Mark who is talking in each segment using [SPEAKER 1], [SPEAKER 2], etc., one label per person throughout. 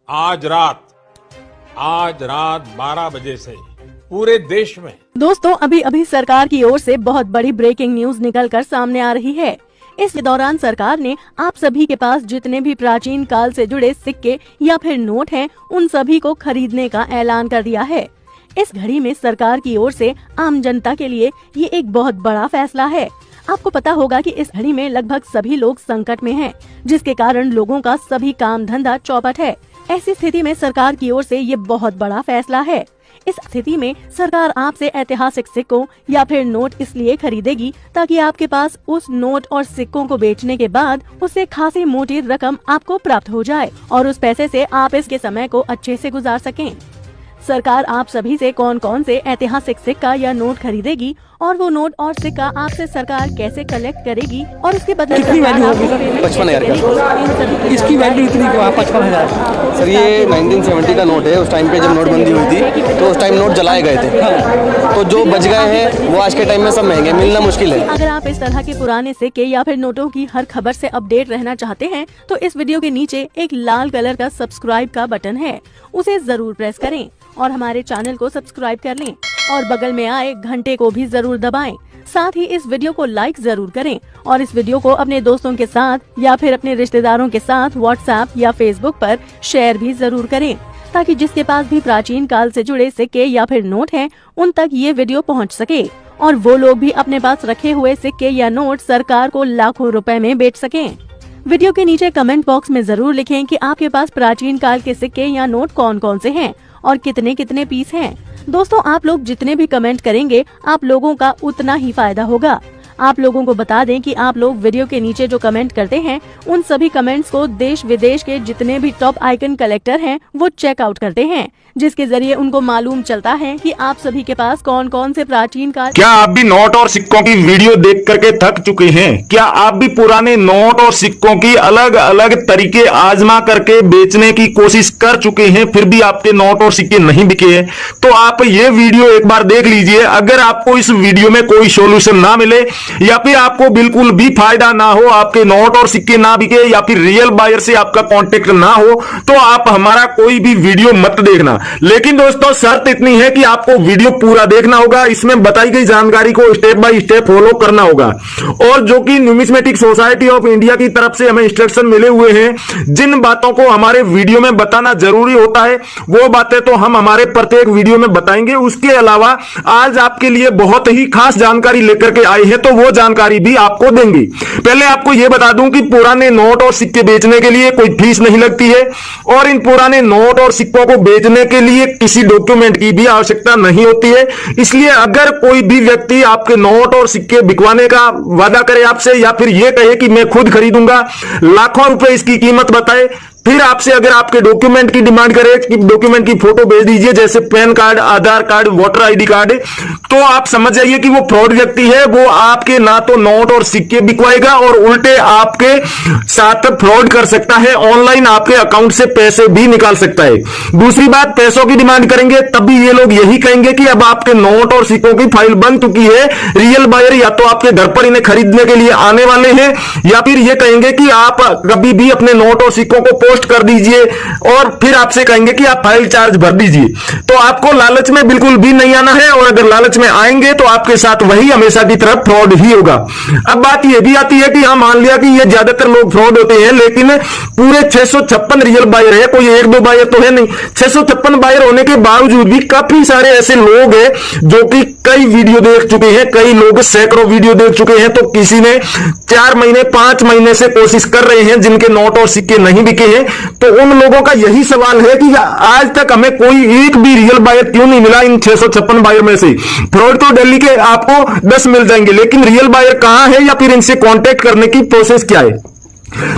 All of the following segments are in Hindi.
[SPEAKER 1] आज रात 12 बजे से पूरे देश में।
[SPEAKER 2] दोस्तों, अभी अभी सरकार की ओर से बहुत बड़ी ब्रेकिंग न्यूज निकलकर सामने आ रही है। इस दौरान सरकार ने आप सभी के पास जितने भी प्राचीन काल से जुड़े सिक्के या फिर नोट हैं, उन सभी को खरीदने का ऐलान कर दिया है। इस घड़ी में सरकार की ओर से आम जनता के लिए ये एक बहुत बड़ा फैसला है। आपको पता होगा कि इस घड़ी में लगभग सभी लोग संकट में हैं, जिसके कारण लोगों का सभी काम धंधा चौपट है। ऐसी स्थिति में सरकार की ओर से ये बहुत बड़ा फैसला है। इस स्थिति में सरकार आपसे ऐतिहासिक सिक्कों या फिर नोट इसलिए खरीदेगी ताकि आपके पास उस नोट और सिक्कों को बेचने के बाद उससे खासी मोटी रकम आपको प्राप्त हो जाए और उस पैसे से आप इसके समय को अच्छे से गुजार सकें। सरकार आप सभी से कौन कौन से ऐतिहासिक सिक्का या नोट खरीदेगी और वो नोट और सिक्का आपसे सरकार कैसे कलेक्ट करेगी और उसके बदले
[SPEAKER 3] कितनी वैल्यू होगी सर? 55,000 का। इसकी वैल्यू इतनी क्यों? 55,000
[SPEAKER 4] सर, ये 1970 का नोट है। उस टाइम पे जब नोटबंदी हुई थी तो उस टाइम नोट जलाए गए थे। तो जो बच गए हैं वो आज के टाइम में सब महंगे, मिलना मुश्किल है।
[SPEAKER 2] अगर आप इस तरह के पुराने सिक्के या फिर नोटों की हर खबर से अपडेट रहना चाहते हैं तो इस वीडियो के नीचे एक लाल कलर का सब्सक्राइब का बटन है, उसे जरूर प्रेस करें और हमारे चैनल को सब्सक्राइब कर लें और बगल में आए घंटे को भी जरूर दबाएं। साथ ही इस वीडियो को लाइक जरूर करें और इस वीडियो को अपने दोस्तों के साथ या फिर अपने रिश्तेदारों के साथ व्हाट्सएप या फेसबुक पर शेयर भी जरूर करें, ताकि जिसके पास भी प्राचीन काल से जुड़े सिक्के या फिर नोट हैं, उन तक ये वीडियो पहुंच सके और वो लोग भी अपने पास रखे हुए सिक्के या नोट सरकार को लाखों रुपए में बेच सकें। वीडियो के नीचे कमेंट बॉक्स में जरूर लिखें कि आपके पास प्राचीन काल के सिक्के या नोट कौन कौन से हैं और कितने कितने पीस हैं। दोस्तों, आप लोग जितने भी कमेंट करेंगे आप लोगों का उतना ही फायदा होगा। आप लोगों को बता दें कि आप लोग वीडियो के नीचे जो कमेंट करते हैं उन सभी कमेंट्स को देश विदेश के जितने भी टॉप आइकन कलेक्टर हैं वो चेक आउट करते हैं, जिसके जरिए उनको मालूम चलता है कि आप सभी के पास कौन कौन से प्राचीन काल।
[SPEAKER 5] क्या आप भी नोट और सिक्कों की वीडियो देख करके थक चुके हैं? क्या आप भी पुराने नोट और सिक्कों की अलग अलग तरीके आजमा करके बेचने की कोशिश कर चुके हैं, फिर भी आपके नोट और सिक्के नहीं बिके हैं? तो आप ये वीडियो एक बार देख लीजिए। अगर आपको इस वीडियो में कोई सोल्यूशन ना मिले या फिर आपको बिल्कुल भी फायदा ना हो, आपके नोट और सिक्के ना बिके या फिर रियल बायर से आपका कांटेक्ट ना हो, तो आप हमारा कोई भी वीडियो मत देखना। लेकिन दोस्तों, शर्त इतनी है कि आपको वीडियो पूरा देखना होगा। इसमें बताई गई जानकारी को स्टेप बाय स्टेप फॉलो करना होगा और जो कि न्यूमिस्मेटिक सोसाइटी ऑफ इंडिया की तरफ से हमें इंस्ट्रक्शन मिले हुए हैं, जिन बातों को हमारे वीडियो में बताना जरूरी होता है वो बातें तो हम हमारे प्रत्येक वीडियो में बताएंगे। उसके अलावा आज आपके लिए बहुत ही खास जानकारी लेकर के आए हैं, तो वो जानकारी भी आपको देंगे। पहले आपको यह बता दूं कि पुराने नोट और सिक्के बेचने के लिए कोई फीस नहीं लगती है और इन पुराने नोट और सिक्कों को बेचने के लिए किसी डॉक्यूमेंट की भी आवश्यकता नहीं होती है। इसलिए अगर कोई भी व्यक्ति आपके नोट और सिक्के बिकवाने का वादा करे आपसे या फिर यह कहे कि मैं खुद खरीदूंगा, लाखों रुपए इसकी कीमत बताए, फिर आपसे अगर आपके डॉक्यूमेंट की डिमांड करे कि डॉक्यूमेंट की फोटो भेज दीजिए, जैसे पैन कार्ड, आधार कार्ड, वोटर आईडी कार्ड, तो आप समझ जाइए कि वो फ्रॉड व्यक्ति है। वो आपके ना तो नोट और सिक्के बिकवाएगा और उल्टे आपके साथ फ्रॉड कर सकता है, ऑनलाइन आपके अकाउंट से पैसे भी निकाल सकता है। दूसरी बात, पैसों की डिमांड करेंगे तब भी ये लोग यही कहेंगे कि अब आपके नोट और सिक्कों की फाइल बन चुकी है। रियल बायर या तो आपके घर पर इन्हें खरीदने के लिए आने वाले हैं या फिर ये कहेंगे कि आप कभी भी अपने नोट और सिक्कों को कर दीजिए और फिर आपसे कहेंगे कि आप फाइल चार्ज भर दीजिए। तो आपको लालच में बिल्कुल भी नहीं आना है और अगर लालच में आएंगे तो आपके साथ वही हमेशा की तरह फ्रॉड ही होगा। अब बात यह भी आती है कि हम मान लिया कि ये ज्यादातर लोग फ्रॉड होते हैं, लेकिन पूरे 656 रियल बायर है, कोई एक दो बायर तो है नहीं। 656 बायर होने के बावजूद भी काफी सारे ऐसे लोग हैं जो कि कई वीडियो देख चुके हैं, कई लोग सैकड़ों वीडियो देख चुके हैं, तो किसी ने 4 महीने 5 महीने से कोशिश कर रहे हैं जिनके नोट और सिक्के नहीं बिके हैं। तो उन लोगों का यही सवाल है कि आज तक हमें कोई एक भी रियल बायर क्यों नहीं मिला? इन 656 बायर में से फ्रॉड तो दिल्ली के आपको 10 मिल जाएंगे, लेकिन रियल बायर कहां है या फिर इनसे कांटेक्ट करने की प्रोसेस क्या है?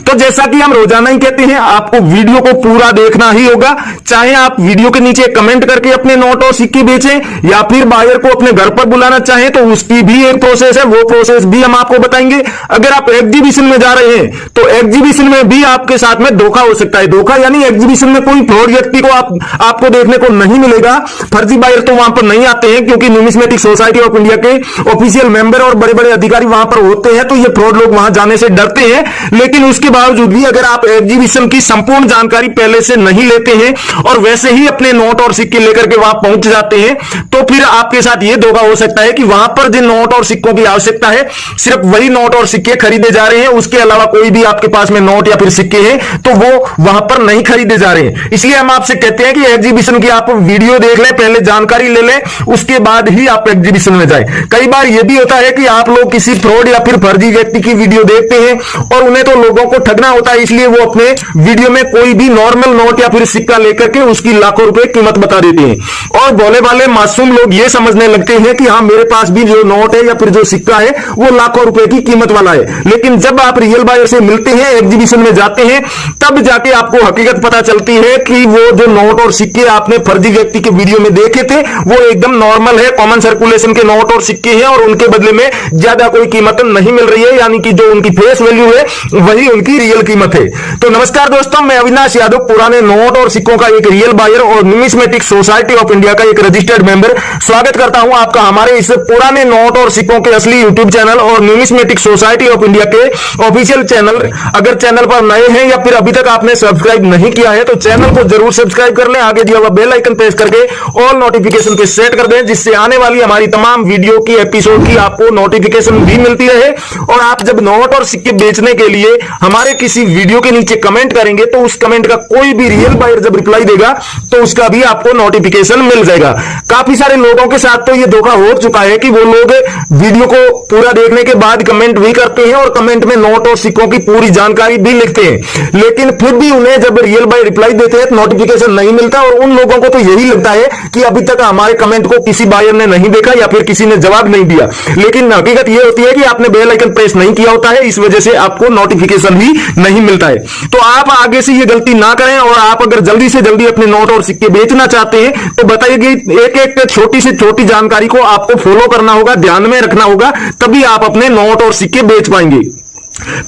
[SPEAKER 5] तो जैसा कि हम रोजाना ही कहते हैं, आपको वीडियो को पूरा देखना ही होगा। चाहे आप वीडियो के नीचे कमेंट करके अपने नोट और सिक्के बेचें या फिर बायर को अपने घर पर बुलाना चाहें तो उसकी भी एक प्रोसेस है, वो प्रोसेस भी हम आपको बताएंगे। अगर आप एग्जीबिशन में जा रहे हैं तो एग्जीबिशन में भी आपके साथ में धोखा हो सकता है। धोखा यानी एग्जीबिशन में कोई फ्रॉड व्यक्ति को आपको देखने को नहीं मिलेगा। फर्जी बायर तो वहां पर नहीं आते हैं क्योंकि न्यूमिस्मेटिक सोसाइटी ऑफ इंडिया के ऑफिशियल मेंबर और बड़े बड़े अधिकारी वहां पर होते हैं, तो ये फ्रॉड लोग वहां जाने से डरते हैं। लेकिन उसके बावजूद भी अगर आप एग्जीबिशन की संपूर्ण जानकारी पहले से नहीं लेते हैं और वैसे ही अपने नोट और सिक्के लेकर के वहां पहुंच जाते हैं, तो फिर आपके साथ यह धोखा हो सकता है कि वहां पर जिन नोट और सिक्कों की आवश्यकता है सिर्फ वही नोट और सिक्के खरीदे जा रहे हैं, उसके अलावा कोई भी आपके पास में नोट या फिर सिक्के हैं तो वो वहां पर नहीं खरीदे जा रहे हैं। इसलिए हम आपसे कहते हैं कि एग्जीबिशन की आप वीडियो देख लें, पहले जानकारी ले लें, उसके बाद ही आप एग्जीबिशन में जाएं। कई बार यह भी होता है कि आप लोग किसी फ्रॉड या फिर फर्जी व्यक्ति की वीडियो देखते हैं और उन्हें तो लोगों को ठगना होता है, इसलिए वो अपने वीडियो में कोई भी नॉर्मल नोट या फिर सिक्का लेकर के उसकी लाखों रुपए कीमत बता देते हैं और भोले भाले मासूम लोग ये समझने लगते हैं कि हाँ मेरे पास भी जो नोट है या फिर जो सिक्का है वो लाखों रुपए की कीमत वाला है। लेकिन जब आप रियल बायर से मिलते हैं, एग्जीबिशन में जाते हैं, तब जाके आपको हकीकत पता चलती है कि वो जो नोट और सिक्के आपने फर्जी व्यक्ति के वीडियो में देखे थे वो एकदम नॉर्मल है, कॉमन सर्कुलेशन के नोट और सिक्के हैं और उनके बदले में ज्यादा कोई कीमत नहीं मिल रही है, यानी कि जो उनकी फेस वैल्यू है वही उनकी रियल कीमत है। तो नमस्कार दोस्तों, मैं अविनाश यादव, पुराने नोट और सिक्कों का एक रियल बायर और न्यूमिस्मेटिक सोसाइटी ऑफ इंडिया का एक रजिस्टर्ड मेंबर, स्वागत करता हूं आपका हमारे इस पुराने नोट और सिक्कों के असली यूट्यूब चैनल और न्यूमिस्मेटिक सोसाइटी ऑफ इंडिया के ऑफिशियल चैनल। अगर चैनल पर नए हैं या फिर अभी तक आपने सब्सक्राइब नहीं किया है तो चैनल को जरूर सब्सक्राइब कर लें, आगे दिया हुआ बेल आइकन प्रेस करके ऑल नोटिफिकेशन पे सेट कर दें, जिससे आने वाली हमारी तमाम वीडियो की एपिसोड की आपको नोटिफिकेशन भी मिलती रहे। और आप जब नोट और सिक्के बेचने के लिए हमारे किसी वीडियो के नीचे कमेंट करेंगे तो उस कमेंट का कोई भी रियल बायर जब रिप्लाई देगा तो उसका भी आपको नोटिफिकेशन मिल जाएगा। काफी सारे लोगों के साथ तो ये धोखा हो चुका है कि वो लोग वीडियो को पूरा देखने के बाद कमेंट भी करते हैं और कमेंट में नोट और सिक्कों की पूरी जानकारी भी लिखते हैं, लेकिन फिर भी उन्हें जब रियल बायर रिप्लाई देते हैं तो नोटिफिकेशन नहीं मिलता और उन लोगों को तो यही लगता है कि अभी तक हमारे कमेंट को किसी बायर ने नहीं देखा या फिर किसी ने जवाब नहीं दिया। लेकिन हकीकत यह होती है कि आपने बेल आइकन प्रेस नहीं किया होता है, इस वजह से आपको नोटिफिकेशन ही नहीं मिलता है। तो आप आगे से ये गलती ना करें और आप अगर जल्दी से जल्दी अपने नोट और सिक्के बेचना चाहते हैं तो बताइए कि एक एक छोटी से छोटी जानकारी को आपको फॉलो करना होगा, ध्यान में रखना होगा, तभी आप अपने नोट और सिक्के बेच पाएंगे।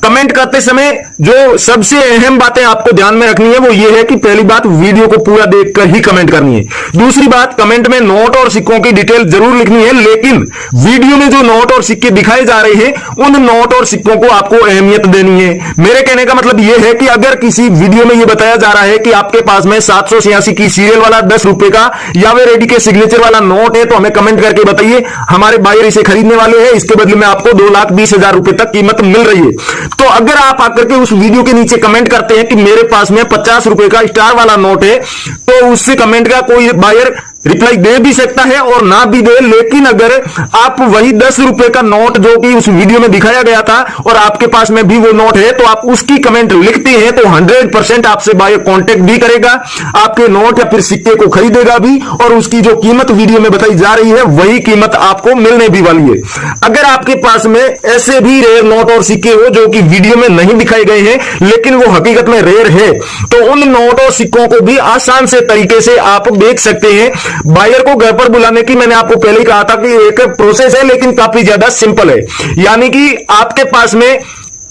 [SPEAKER 5] कमेंट करते समय जो सबसे अहम बातें आपको ध्यान में रखनी है वो ये है कि पहली बात, वीडियो को पूरा देखकर ही कमेंट करनी है। दूसरी बात, कमेंट में नोट और सिक्कों की डिटेल जरूर लिखनी है, लेकिन वीडियो में जो नोट और सिक्के दिखाए जा रहे हैं उन नोट और सिक्कों को आपको अहमियत देनी है। मेरे कहने का मतलब यह है कि अगर किसी वीडियो में यह बताया जा रहा है कि आपके पास में 786 की सीरियल वाला 10 रुपए का यावे रेडी के सिग्नेचर वाला नोट है, तो हमें कमेंट करके बताइए, हमारे बायर इसे खरीदने वाले हैं, इसके बदले में आपको 2,20,000 रुपए तक कीमत मिल रही है। तो अगर आप आकर के उस वीडियो के नीचे कमेंट करते हैं कि मेरे पास में 50 रुपए का स्टार वाला नोट है, तो उससे कमेंट का कोई बायर रिप्लाई दे भी सकता है और ना भी दे, लेकिन अगर आप वही 10 रुपए का नोट जो कि उस वीडियो में दिखाया गया था और आपके पास में भी वो नोट है तो आप उसकी कमेंट लिखते हैं तो 100% आपसे बायर कांटेक्ट भी करेगा, आपके नोट या फिर सिक्के को खरीदेगा भी और उसकी जो कीमत वीडियो में बताई जा रही है वही कीमत आपको मिलने भी वाली है। अगर आपके पास में ऐसे भी रेयर नोट और सिक्के हो जो कि वीडियो में नहीं दिखाए गए हैं लेकिन वो हकीकत में रेयर है, तो उन नोट और सिक्कों को भी आसान से तरीके से आप बेच सकते हैं। बायर को घर पर बुलाने की मैंने आपको पहले ही कहा था कि एक प्रोसेस है, लेकिन काफी ज्यादा सिंपल है। यानी कि आपके पास में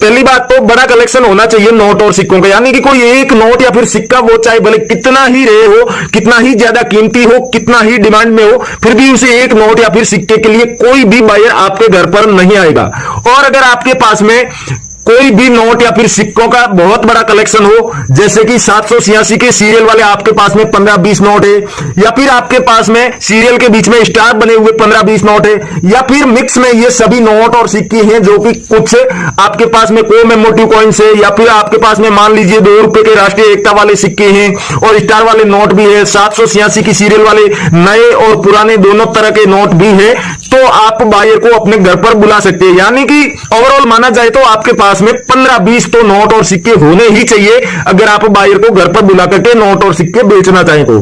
[SPEAKER 5] पहली बात तो बड़ा कलेक्शन होना चाहिए नोट और सिक्कों का, यानी कि कोई एक नोट या फिर सिक्का, वो चाहे भले कितना ही रेयर हो, कितना ही ज्यादा कीमती हो, कितना ही डिमांड में हो, फिर भी उसे एक नोट या फिर सिक्के के लिए कोई भी बायर आपके घर पर नहीं आएगा। और अगर आपके पास में कोई भी नोट या फिर सिक्कों का बहुत बड़ा कलेक्शन हो, जैसे कि 786 के सीरियल वाले आपके पास में 15-20 नोट है, या फिर आपके पास में सीरियल के बीच में स्टार बने हुए 15-20 नोट है, या फिर मिक्स में ये सभी नोट और सिक्के हैं जो कि कुछ आपके पास में कोमेमोरेटिव कॉइन्स है, या फिर आपके पास में मान लीजिए 2 रुपए के राष्ट्रीय एकता वाले सिक्के हैं और स्टार वाले नोट भी है, 786 की सीरियल वाले नए और पुराने दोनों तरह के नोट भी है, तो आप बायर को अपने घर पर बुला सकते हैं। यानी कि ओवरऑल माना जाए तो आपके पास में 15-20 तो नोट और सिक्के होने ही चाहिए अगर आप बायर को घर पर बुला करके नोट और सिक्के बेचना चाहें तो।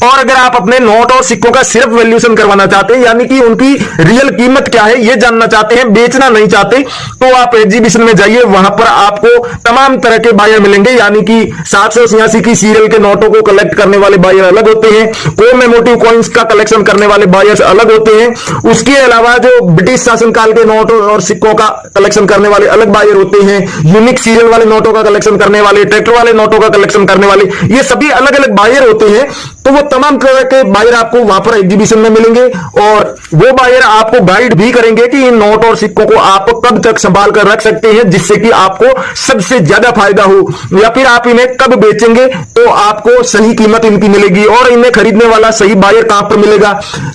[SPEAKER 5] और अगर आप अपने नोट और सिक्कों का सिर्फ वैल्यूएशन करवाना चाहते हैं, यानी कि उनकी रियल कीमत क्या है ये जानना चाहते हैं, बेचना नहीं चाहते, तो आप एग्जीबिशन में जाइए, वहां पर आपको तमाम तरह के बायर मिलेंगे। यानी कि 786 की सीरियल के नोटों को कलेक्ट करने वाले बायर अलग होते हैं, कोमेमोरेटिव कॉइन्स का कलेक्शन करने वाले बायर्स अलग होते हैं, उसके अलावा जो ब्रिटिश शासनकाल के नोट और सिक्कों का कलेक्शन करने वाले अलग बायर होते हैं, यूनिक सीरियल वाले नोटों का कलेक्शन करने वाले, ट्रैक्टर वाले नोटों का कलेक्शन करने वाले, ये सभी अलग अलग बायर होते हैं। तो वो तमाम तरह के बायर आपको वहां पर एग्जीबिशन में मिलेंगे और वो बायर आपको गाइड भी करेंगे कि इन नोट और सिक्कों को आप कब तक संभाल कर रख सकते हैं जिससे कि आपको सबसे ज्यादा फायदा हो, या फिर आप इन्हें कब बेचेंगे तो आपको सही कीमत इनकी मिलेगी और इन्हें खरीदने वाला सही बायर कहां पर मिलेगा।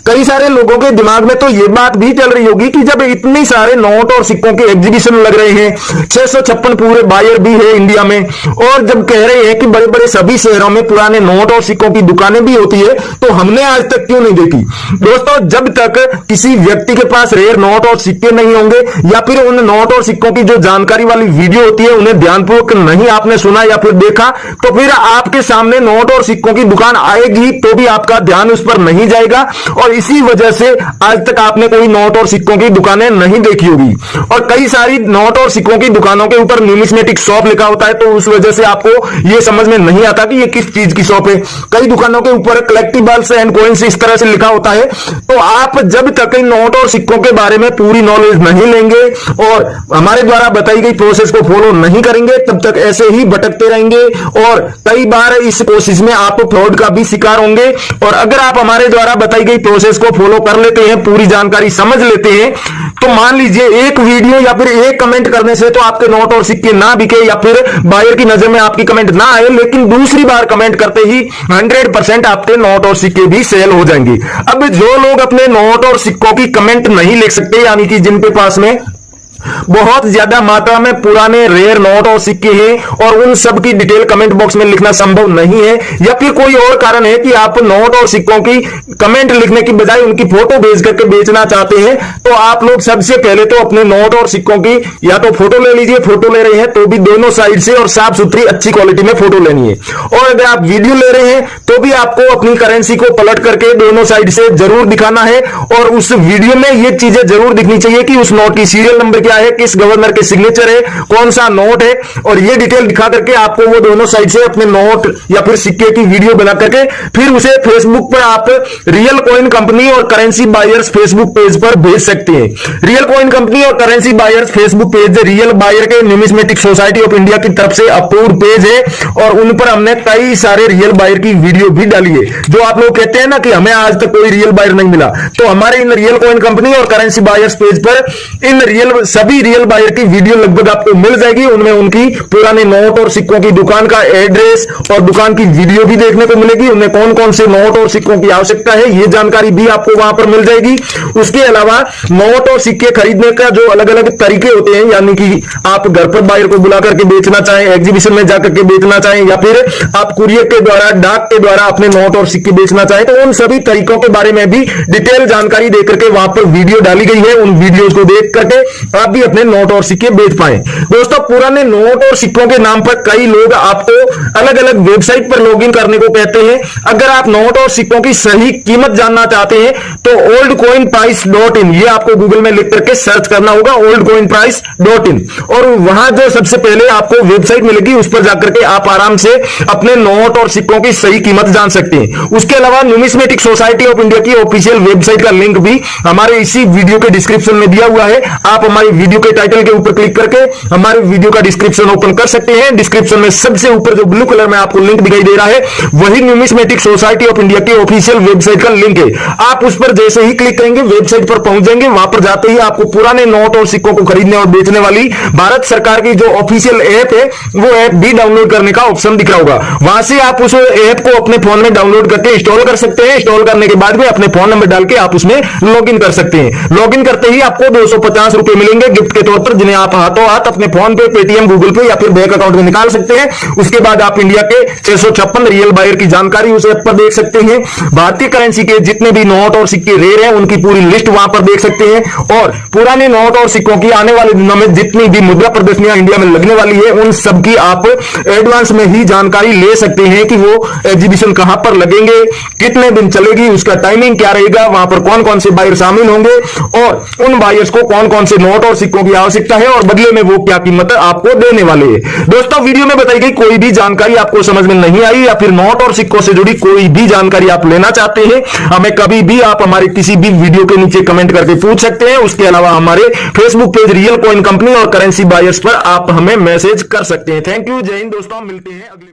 [SPEAKER 5] कई सारे लोगों के दिमाग में तो ये बात भी चल रही होगी कि जब इतने सारे नोट और सिक्कों के एग्जीबिशन लग रहे हैं, 656 पूरे बायर भी है इंडिया में, और जब कह रहे हैं कि बड़े बड़े सभी शहरों में पुराने नोट और सिक्कों की दुकानें भी होती है, तो हमने आज तक क्यों नहीं देखी। दोस्तों, जब तक किसी व्यक्ति के पास रेयर नोट और सिक्के नहीं होंगे या फिर उन नोट और सिक्कों की जो जानकारी वाली वीडियो होती है उन्हें ध्यानपूर्वक नहीं आपने सुना या फिर देखा, तो फिर आपके सामने नोट और सिक्कों की दुकान आएगी तो भी आपका ध्यान उस पर नहीं जाएगा, और इसी वजह से आज तक आपने कोई नोट और सिक्कों की दुकानें नहीं देखी होगी। और कई सारी नोट और सिक्कों की दुकानों के ऊपर न्यूमिस्मेटिक शॉप लिखा होता है, तो उस वजह से आपको यह समझ में नहीं आता कि यह किस चीज की शॉप है। कई दुकानों के ऊपर कलेक्टिबल्स एंड कॉइन्स इस तरह से लिखा होता है। तो आप जब तक इन नोट और सिक्कों के बारे में पूरी नॉलेज नहीं लेंगे और हमारे द्वारा बताई गई प्रोसेस को फॉलो नहीं करेंगे, तब तक ऐसे ही भटकते रहेंगे और कई बार इस कोशिश में आप फ्रॉड का भी शिकार होंगे। और अगर आप हमारे द्वारा बताई गई प्रोसेस को फॉलो कर लेते हैं, पूरी जानकारी समझ लेते हैं, तो मान लीजिए एक वीडियो या फिर एक कमेंट करने से तो आपके नोट और सिक्के ना बिके या फिर बायर की नजर में आपकी कमेंट ना आए, लेकिन दूसरी बार कमेंट करते ही 100% आपके नोट और सिक्के भी सेल हो जाएंगे। अब जो लोग अपने नोट और सिक्कों की कमेंट नहीं लिख सकते, यानी कि जिनके पास में बहुत ज्यादा मात्रा में पुराने रेयर नोट और सिक्के हैं और उन सब की डिटेल कमेंट बॉक्स में लिखना संभव नहीं है, या फिर कोई और कारण है कि आप नोट और सिक्कों की कमेंट लिखने की बजाय उनकी फोटो भेज करके बेचना चाहते हैं, तो आप लोग सबसे पहले तो अपने नोट और सिक्कों की या तो फोटो ले लीजिए, फोटो ले रहे हैं तो भी दोनों साइड से और साफ सुथरी अच्छी क्वालिटी में फोटो लेनी है। और अगर आप वीडियो ले रहे हैं तो भी आपको अपनी करेंसी को पलट करके दोनों साइड से जरूर दिखाना है, और उस वीडियो में ये चीजें जरूर दिखनी चाहिए कि उस नोट की सीरियल नंबर है, किस गवर्नर के सिग्नेचर है, कौन सा नोट है, और ये डिटेल दिखा करके आपको वो दोनों साइड से अपने नोट या फिर सिक्के की वीडियो बना करके फिर उसे फेसबुक पर आप रियल कॉइन कंपनी और करेंसी बायर्स फेसबुक पेज पर भेज सकते हैं। रियल कॉइन कंपनी और currency buyers Facebook page real buyer के न्यूमिस्मेटिक सोसाइटी ऑफ इंडिया की तरफ से अप्रूव्ड पेज है, और उन पर हमने कई सारे रियल बायर की वीडियो भी डाली है। जो आप लोग कहते हैं ना कि हमें आज तक कोई रियल बायर नहीं मिला, तो हमारे इन रियल कॉइन कंपनी और करेंसी बायर्स पेज पर इन सभी रियल बायर की वीडियो लगभग आपको मिल जाएगी। उनमें उनकी पुराने नोट और सिक्कों की दुकान का एड्रेस और दुकान की वीडियो भी देखने को मिलेगी। उन्हें कौन कौन से नोट और सिक्कों की आवश्यकता है ये जानकारी भी आपको वहां पर मिल जाएगी। उसके अलावा नोट और सिक्के खरीदने का जो अलग अलग तरीके होते हैं, यानी कि आप घर पर बायर को बुला करके बेचना चाहें, एग्जीबिशन में जाकर के बेचना चाहें, या फिर आप कुरियर के द्वारा, डाक के द्वारा अपने नोट और सिक्के बेचना चाहें, तो उन सभी तरीकों के बारे में भी डिटेल जानकारी देकर के वहां पर वीडियो डाली गई है। उन वीडियोस को देख करके आप भी अपने नोट और सिक्के बेच पाए। दोस्तों, पुराने नोट और सिक्कों के नाम पर कई लोग आपको अलग अलग वेबसाइट पर लॉगिन करने को कहते हैं। अगर आप नोट और सिक्कों की सही कीमत जानना चाहते हैं तो oldcoinprice.in ये आपको गूगल में लिख करके सर्च करना होगा, oldcoinprice.in, और वहां जो सबसे पहले आपको वेबसाइट मिलेगी उस पर जाकर के आप आराम से अपने नोट और सिक्कों की सही कीमत जान सकते हैं। उसके अलावा न्यूमिस्मेटिक सोसाइटी ऑफ इंडिया की ऑफिशियल वेबसाइट का लिंक भी हमारे इसी वीडियो के डिस्क्रिप्शन में दिया हुआ है। आप हमारी वीडियो के टाइटल के ऊपर क्लिक करके हमारे वीडियो का डिस्क्रिप्शन ओपन कर सकते हैं। डिस्क्रिप्शन में सबसे ऊपर जो ब्लू कलर में आपको लिंक दिखाई दे रहा है वही न्यूमिस्मेटिक सोसाइटी ऑफ इंडिया की ऑफिशियल वेबसाइट का लिंक है। आप उस पर जैसे ही क्लिक करेंगे वेबसाइट पर पहुंच जाएंगे। वहां पर जाते ही आपको पुराने नोट और सिक्कों को खरीदने और बेचने वाली भारत सरकार की जो ऑफिशियल ऐप है वो ऐप भी डाउनलोड करने का ऑप्शन दिख रहा होगा। वहां से आप उस ऐप को अपने फोन में डाउनलोड करके इंस्टॉल कर सकते हैं। इंस्टॉल करने के बाद भी अपने फोन नंबर डाल के आप उसमें लॉगिन कर सकते हैं। लॉगिन करते ही आपको 250 रुपए मिलेंगे गिफ्ट के तौर पर, जिन्हें आप हाथों हाथ अपने फोन पे, पेटीएम, गूगल पे या फिर बैंक अकाउंट में निकाल सकते हैं। उसके बाद आप इंडिया के 656 रियल बायर की जानकारी उस ऐप पर देख सकते हैं। भारतीय करेंसी के जितने भी नोट और सिक्के रेयर हैं उनकी पूरी लिस्ट वहां पर देख सकते हैं, और पुराने नोट और सिक्कों की आने वाले दिनों में जितनी भी मुद्रा प्रदर्शनियां इंडिया में लगने वाली है उन सबकी आप एडवांस में ही जानकारी ले सकते हैं कि वो एग्जीबिशन कहां पर लगेंगे, कितने दिन चलेगी, उसका टाइमिंग क्या रहेगा, वहां पर कौन कौन से बायर शामिल होंगे और उन बायर्स को कौन कौन से नोट और सिक्कों की आवश्यकता है और बदले में वो क्या कीमत आपको देने वाले हैं। दोस्तों, वीडियो में बताई गई कोई भी जानकारी आपको समझ में नहीं आई या फिर नोट और सिक्कों से जुड़ी कोई भी जानकारी आप लेना चाहते हैं, हमें कभी भी आप हमारे किसी भी वीडियो के नीचे कमेंट करके पूछ सकते हैं। उसके अलावा हमारे Facebook page real coin company और करेंसी बायर्स पर आप हमें मैसेज कर सकते हैं। थैंक यू, जय हिंद दोस्तों, मिलते हैं अगले